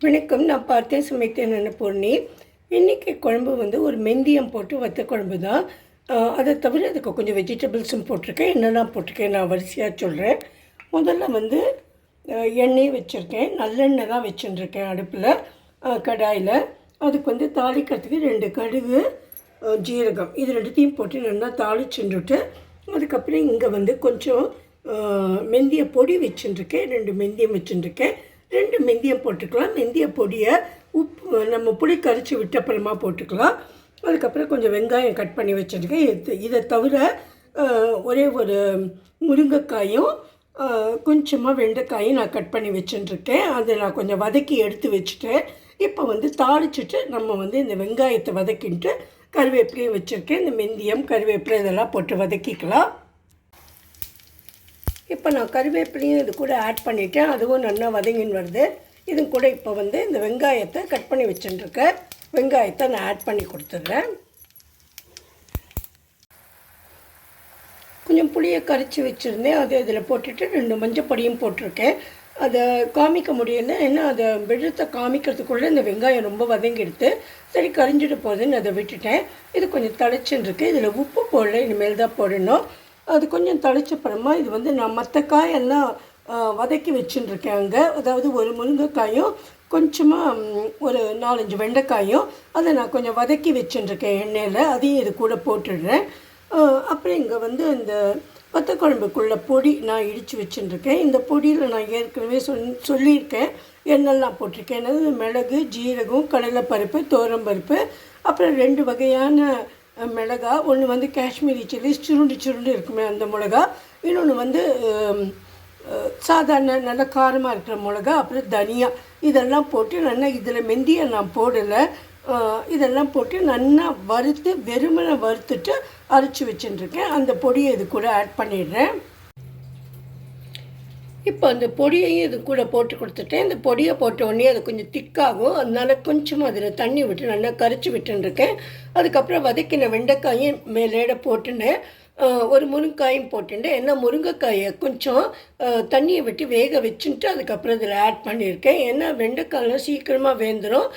வணக்கம். நான் பார்த்தேன் சமைத்தேன் அன்னபூர்ணி. இன்றைக்கி குழம்பு வந்து ஒரு மெந்தியம் போட்டு வத்த குழம்பு தான். அதை தவிர அதுக்கு கொஞ்சம் வெஜிடபிள்ஸும் போட்டிருக்கேன். என்னெல்லாம் போட்டிருக்கேன் நான் வரிசையாக சொல்கிறேன். முதல்ல வந்து எண்ணெய் வச்சுருக்கேன். நல்லெண்ணெய் தான் வச்சுட்டுருக்கேன் அடுப்பில், கடாயில். அதுக்கு வந்து தாளிக்கிறதுக்கு 2 கடுகு, ஜீரகம் இது 2த்தையும் போட்டு நல்லா தாளிச்சுட்டுட்டு, அதுக்கப்புறம் இங்கே வந்து கொஞ்சம் மெந்திய பொடி வச்சுட்டுருக்கேன். 2 மெந்தியம் வச்சுட்டுருக்கேன். 2 மெந்தியம் போட்டுக்கலாம். மெந்திய பொடியை நம்ம புளி கரைச்சி விட்டப்புறமா போட்டுக்கலாம். அதுக்கப்புறம் கொஞ்சம் வெங்காயம் கட் பண்ணி வச்சுருக்கேன். இதை தவிர ஒரே ஒரு முருங்கைக்காயும் கொஞ்சமாக வெண்டைக்காயும் நான் கட் பண்ணி வச்சுட்டுருக்கேன். அதை நான் கொஞ்சம் வதக்கி எடுத்து வச்சுட்டேன். இப்போ வந்து தாளிச்சிட்டு நம்ம வந்து இந்த வெங்காயத்தை வதக்கிட்டு கருவேப்பிலையும் வச்சுருக்கேன். இந்த மெந்தியம் கருவேப்பிலை இதெல்லாம் போட்டு வதக்கிக்கலாம். இப்போ நான் கருவேப்பிலையும் இது கூட ஆட் பண்ணிவிட்டேன். அதுவும் நல்லா வதங்கின்னு வருது. இது கூட இப்போ வந்து இந்த வெங்காயத்தை கட் பண்ணி வச்சுட்டுருக்கேன். வெங்காயத்தை நான் ஆட் பண்ணி கொடுத்துட்றேன். கொஞ்சம் புளியை கரைச்சி வச்சுருந்தேன். அதை இதில் போட்டுட்டு 2 மஞ்சப்பொடியும் போட்டிருக்கேன். அதை காமிக்க முடியல, ஏன்னா அதை விழுத்த காமிக்கிறதுக்குள்ளே இந்த வெங்காயம் ரொம்ப வதங்கிடுது. சரி கரிஞ்சிட்டு போகுதுன்னு அதை விட்டுட்டேன். இது கொஞ்சம் தழைச்சுருக்கு. இதில் உப்பு போடல, இனிமேல் தான் போடணும். அது கொஞ்சம் தளிச்சப்புறமா இது வந்து நான் மற்ற காயெல்லாம் வதக்கி வச்சுட்டுருக்கேன் அங்கே. அதாவது ஒரு முருங்கைக்காயும் கொஞ்சமாக ஒரு 4-5 வெண்டைக்காயும் அதை நான் கொஞ்சம் வதக்கி வச்சுட்டுருக்கேன் எண்ணெயில். அதையும் இது கூட போட்டுடுறேன். அப்புறம் இங்கே வந்து இந்த வத்த குழம்புக்குள்ள பொடி நான் இடித்து வச்சுட்டுருக்கேன். இந்த பொடியில் நான் ஏற்கனவே சொல்லியிருக்கேன் என்னெல்லாம் போட்டிருக்கேன். என்னது மிளகு, ஜீரகம், கடலைப்பருப்பு, தோரம்பருப்பு, அப்புறம் 2 வகையான மிளகா. ஒன்று வந்து காஷ்மீரி சில்லி சுருண்டு இருக்குமே அந்த மிளகா, இன்னொன்று வந்து சாதாரண நல்ல காரமாக இருக்கிற மிளகா, அப்புறம் தனியா. இதெல்லாம் போட்டு நல்லா இதில் மெந்தியை நான் போடலை. இதெல்லாம் போட்டு நல்லா வறுத்து வெறுமனை வறுத்துட்டு அரைச்சி வச்சுட்டுருக்கேன். அந்த பொடியை இது கூட ஆட் பண்ணிடுறேன். இப்போ அந்த பொடியையும் இது கூட போட்டு கொடுத்துட்டேன். இந்த பொடியை போட்ட உடனே அது கொஞ்சம் திக்காகும். அதனால கொஞ்சமாக அதில் தண்ணி விட்டு நல்லா கரைச்சி விட்டுருக்கேன். அதுக்கப்புறம் வதக்கின வெண்டைக்காயும் மேலேட போட்டுனேன். ஒரு முருங்கைக்காயும் போட்டுட்டேன். ஏன்னா முருங்கைக்காயை கொஞ்சம் தண்ணியை விட்டு வேக வச்சுட்டு அதுக்கப்புறம் இதில் ஆட் பண்ணியிருக்கேன். ஏன்னா வெண்டைக்காயெலாம் சீக்கிரமாக வேந்துடும்.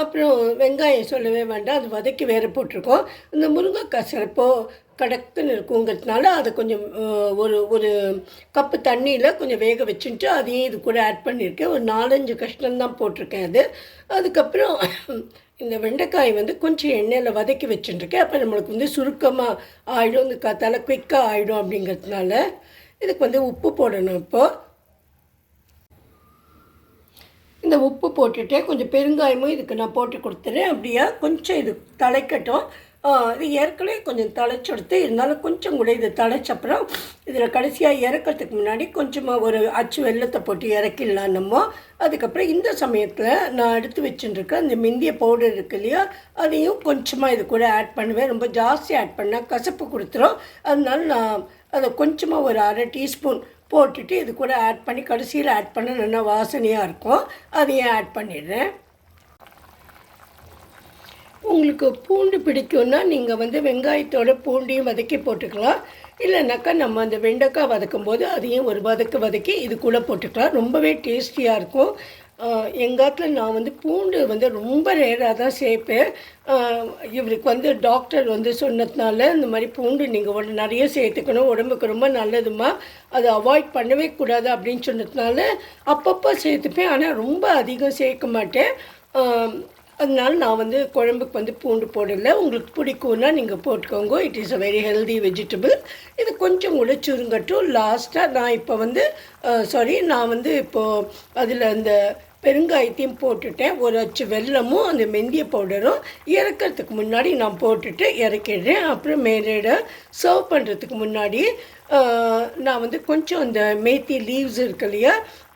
அப்புறம் வெங்காயம் சொல்லவே வேண்டாம், அது வதக்கி வேறு போட்டிருக்கோம். இந்த முருங்கைக்காய் சிலப்போ கடக்குன்னு இருக்குங்கிறதுனால அதை கொஞ்சம் ஒரு கப்பு தண்ணியில் கொஞ்சம் வேக வச்சுட்டு அதையும் இது கூட ஆட் பண்ணியிருக்கேன். ஒரு 4-5 கஷ்டம்தான் போட்டிருக்கேன் அது. அதுக்கப்புறம் இந்த வெண்டைக்காய் வந்து கொஞ்சம் எண்ணெயில் வதக்கி வச்சுட்டுருக்கேன். அப்போ நம்மளுக்கு வந்து சுருக்கமாக ஆகிடும், இந்த தலை குயிக்காக ஆகிடும். அப்படிங்கிறதுனால இதுக்கு வந்து உப்பு போடணும். இப்போது இந்த உப்பு போட்டுட்டு கொஞ்சம் பெருங்காயமும் இதுக்கு நான் போட்டு கொடுத்துறேன். அப்படியா கொஞ்சம் இது தலைக்கட்டும். இது ஏற்கனவே கொஞ்சம் தழைச்செடுத்து இருந்தாலும் கொஞ்சம் கூட இது தழைச்சப்புறம் இதில் கடைசியாக இறக்கிறதுக்கு முன்னாடி கொஞ்சமாக ஒரு அச்சு வெல்லத்தை போட்டு இறக்கிடலாம் நம்ம. அதுக்கப்புறம் இந்த சமயத்தில் நான் எடுத்து வச்சுட்டுருக்கேன் இந்த மெந்திய பவுடர் இருக்குது இல்லையா, அதையும் கொஞ்சமாக இது கூட ஆட் பண்ணுவேன். ரொம்ப ஜாஸ்தி ஆட் பண்ணால் கசப்பு கொடுத்துரும். அதனால நான் அதை கொஞ்சமாக ஒரு 1/2 டீஸ்பூன் போட்டுட்டு இது கூட ஆட் பண்ணி கடைசியில் ஆட் பண்ண நல்லா வாசனையாக இருக்கும். அதையும் ஆட் பண்ணிடுறேன். உங்களுக்கு பூண்டு பிடிக்கும்னா நீங்கள் வந்து வெங்காயத்தோட பூண்டையும் வதக்கி போட்டுக்கலாம். இல்லைனாக்கா நம்ம அந்த வெண்டைக்காய் வதக்கும் போது அதையும் ஒரு வதக்கி இது கூட போட்டுக்கலாம். ரொம்பவே டேஸ்டியாக இருக்கும். எங்காத்தில் நான் வந்து பூண்டு வந்து ரொம்ப ரேராக தான் சேர்ப்பேன். இவருக்கு வந்து டாக்டர் வந்து சொன்னதுனால இந்த மாதிரி பூண்டு நீங்கள் நிறைய சேர்த்துக்கணும், உடம்புக்கு ரொம்ப நல்லதுமா, அதை அவாய்ட் பண்ணவே கூடாது அப்படின்னு சொன்னதுனால அப்பப்போ சேர்த்துப்பேன். ஆனால் ரொம்ப அதிகம் சேர்க்க மாட்டேன். அதனால நான் வந்து குழம்புக்கு வந்து பூண்டு போடலை. உங்களுக்கு பிடிக்கும்னா நீங்கள் போட்டுக்கோங்க. It is a very healthy vegetable. இது கொஞ்சம் கூட சுருங்கட்டும். லாஸ்ட்டாக நான் இப்போ வந்து நான் வந்து இப்போது அதில் அந்த பெருங்காயத்தையும் போட்டுட்டேன். ஒரு அச்சு வெல்லமும் அந்த மெந்திய பவுடரும் இறக்கிறதுக்கு முன்னாடி நான் போட்டுட்டு இறக்கிடுறேன். அப்புறம் மேலேட சர்வ் பண்ணுறதுக்கு முன்னாடி நான் வந்து கொஞ்சம் அந்த மேத்தி லீவ்ஸ் இருக்கு இல்லையா,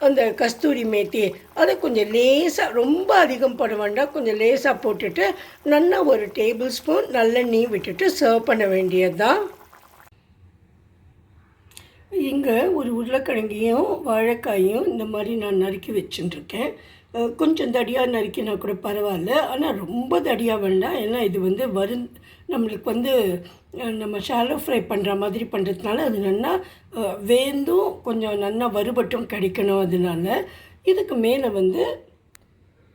அந்த கஸ்தூரி மேத்தி, அதை கொஞ்சம் லேசாக, ரொம்ப அதிகம் போட வேண்டாம், கொஞ்சம் லேசாக போட்டுட்டு நல்லா ஒரு டேபிள் ஸ்பூன் நல்லெண்ணெய் விட்டுட்டு சர்வ் பண்ண வேண்டியது தான். இங்கே ஒரு உருளைக்கிழங்கையும் வாழைக்காயும் இந்த மாதிரி நான் நறுக்கி வச்சுட்டுருக்கேன். கொஞ்சம் தடியாக நறுக்கினா கூட பரவாயில்ல, ஆனால் ரொம்ப தடியாக வேண்டாம். ஏன்னா இது வந்து நம்மளுக்கு வந்து நம்ம ஷாலோ ஃப்ரை பண்ணுற மாதிரி பண்ணுறதுனால அது நல்லா வேந்தும் கொஞ்சம் நல்லா வறுபட்டும் கிடைக்கணும். அதனால இதுக்கு மேலே வந்து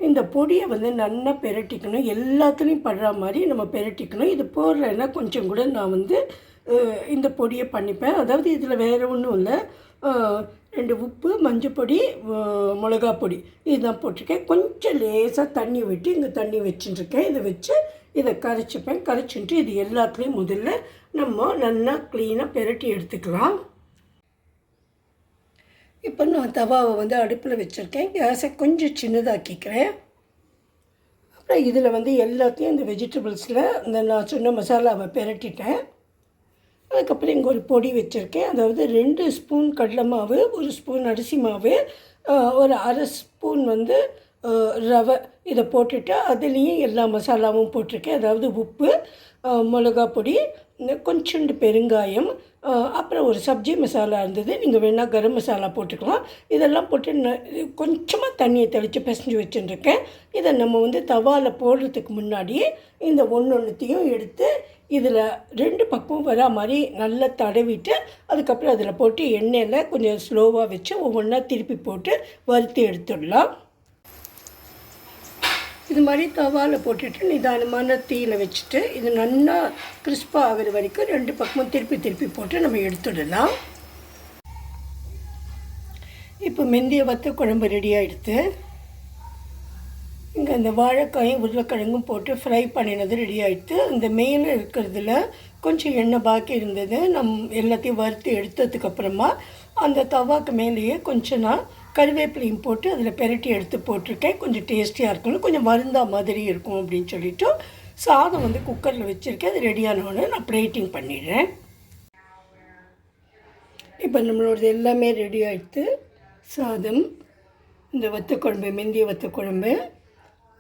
இந்த பொடியை வந்து நல்லா பெரட்டிக்கணும், எல்லாத்துலேயும் படுற மாதிரி நம்ம பெரட்டிக்கணும். இது போடுறேன்னா கொஞ்சம் கூட நான் வந்து இந்த பொடியை பண்ணிப்பேன். அதாவது இதில் வேறு ஒன்றும் இல்லை, 2 உப்பு, மஞ்சள் பொடி, மிளகா பொடி இதுதான் போட்டிருக்கேன். கொஞ்சம் லேசாக தண்ணி விட்டு இங்கே தண்ணி வச்சுட்டுருக்கேன். இதை வச்சு இதை கரைச்சிப்பேன். கரைச்சிட்டு இது எல்லாத்துலேயும் முதல்ல நம்ம நல்லா க்ளீனாக பெரட்டி எடுத்துக்கலாம். இப்போ நான் தவாவை வந்து அடுப்பில் வச்சுருக்கேன். கேஸை கொஞ்சம் சின்னதாக்கிக்கிறேன். அப்புறம் இதில் வந்து எல்லாத்தையும் இந்த வெஜிடபிள்ஸில் இந்த நான் சொன்ன மசாலாவை பெரட்டிட்டேன். அதுக்கப்புறம் இங்கே ஒரு பொடி வச்சுருக்கேன். அதாவது 2 ஸ்பூன் கடலை மாவு, 1 ஸ்பூன் அரிசி மாவு, ஒரு அரை ஸ்பூன் வந்து ரவை இதை போட்டுட்டு அதுலேயும் எல்லா மசாலாவும் போட்டிருக்கேன். அதாவது உப்பு, மிளகா பொடி, கொஞ்சோண்டு பெருங்காயம், அப்புறம் ஒரு சப்ஜி மசாலா இருந்தது, நீங்கள் வேணால் கரம் மசாலா போட்டுக்கலாம். இதெல்லாம் போட்டு கொஞ்சமாக தண்ணியை தெளித்து பிசைஞ்சு வச்சுட்டுருக்கேன். இதை நம்ம வந்து தவாவில் போடுறதுக்கு முன்னாடியே இந்த ஒன்றையும் எடுத்து இதில் 2 பக்கம் வரா மாதிரி நல்லா தடவிட்டு அதுக்கப்புறம் அதில் போட்டு எண்ணெயில் கொஞ்சம் ஸ்லோவாக வச்சு ஒவ்வொன்றா திருப்பி போட்டு வறுத்து எடுத்துடலாம். இது மாதிரி தவாவில் போட்டுட்டு நிதானமான தீயில் வச்சுட்டு இது நல்லா கிறிஸ்பாக ஆகிற வரைக்கும் 2 பக்கமும் திருப்பி போட்டு நம்ம எடுத்துடலாம். இப்போ மெந்திய வத்த குழம்பு ரெடி ஆகிடுது. இங்கே இந்த வாழைக்காயும் உருளைக்கிழங்கும் போட்டு ஃப்ரை பண்ணினது ரெடி ஆகிடுது. இந்த மேலே இருக்கிறதுல கொஞ்சம் எண்ணெய் பாக்கி இருந்தது. எல்லாத்தையும் வறுத்து எடுத்ததுக்கப்புறமா அந்த தவாக்கு மேலேயே கொஞ்சம் நான் கருவேப்பிலையும் போட்டு அதில் பெரட்டி எடுத்து போட்டிருக்கேன். கொஞ்சம் டேஸ்டியாக இருக்கணும், கொஞ்சம் மருந்தா மாதிரி இருக்கும் அப்படின்னு சொல்லிவிட்டு சாதம் வந்து குக்கரில் வச்சுருக்கேன். அது ரெடியானோடனே நான் பிளேட்டிங் பண்ணிடுறேன். இப்போ நம்மளோடது எல்லாமே ரெடி ஆகிடுது. சாதம், இந்த வத்தக்குழம்பு, மெந்திய வத்தக்குழம்பு,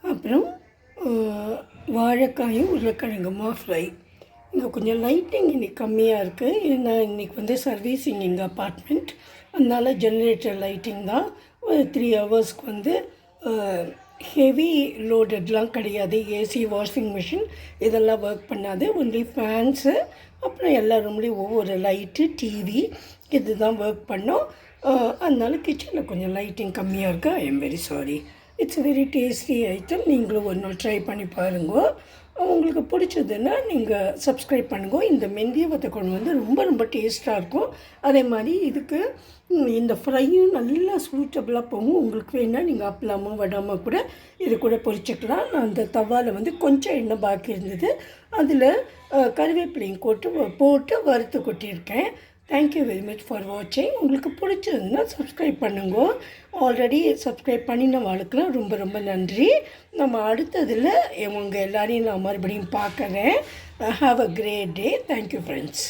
அப்புறம் வாழைக்காயும் உருளைக்கிழங்குமா ஃப்ரை. இங்கே கொஞ்சம் லைட்டிங் இன்றைக்கி கம்மியாக இருக்குது. நான் இன்றைக்கி வந்து சர்வீஸிங் எங்கள் அப்பார்ட்மெண்ட், அதனால் ஜென்ரேட்டர் லைட்டிங் தான். ஒரு 3 ஹவர்ஸ்க்கு வந்து ஹெவி லோடட்லாம் கிடையாது. ஏசி, வாஷிங் மிஷின் இதெல்லாம் ஒர்க் பண்ணாது. ஒன்லி ஃபேன்ஸு, அப்புறம் எல்லா ரூம்லேயும் ஒவ்வொரு லைட்டு, டிவி இது தான் ஒர்க் பண்ணோம். அதனால் கிச்சனில் கொஞ்சம் லைட்டிங் கம்மியாக இருக்குது. I am very sorry. It's very tasty item. நீங்களும் ஒரு நாள் ட்ரை பண்ணி பாருங்க. உங்களுக்கு பிடிச்சதுன்னா நீங்கள் சப்ஸ்கிரைப் பண்ணுங்க. இந்த மெந்திய வத்தக்குழம்பு வந்து ரொம்ப டேஸ்ட்டாக இருக்கும். அதே மாதிரி இதுக்கு இந்த ஃப்ரையும் நல்லா சூட்டபுளாக போகும். உங்களுக்கு வேணால் நீங்கள் அப்பலாமல் வடாமல் கூட இது கூட பொரிச்சிக்கலாம். நான் அந்த தவாவில் வந்து கொஞ்சம் எண்ணெய் பாக்கி இருந்தது, அதில் கருவேப்பிலையும் போட்டு வறுத்து கொட்டியிருக்கேன். தேங்க்யூ வெரி மச் ஃபார் வாட்சிங். உங்களுக்கு பிடிச்சதுன்னா சப்ஸ்கிரைப் பண்ணுங்க. ஆல்ரெடி சப்ஸ்கிரைப் பண்ணின வாழ்க்கெலாம் ரொம்ப நன்றி. நம்ம அடுத்ததில் உங்கள் எல்லாரையும் நான் மறுபடியும் பார்க்குறேன். Have a great day. Thank you friends.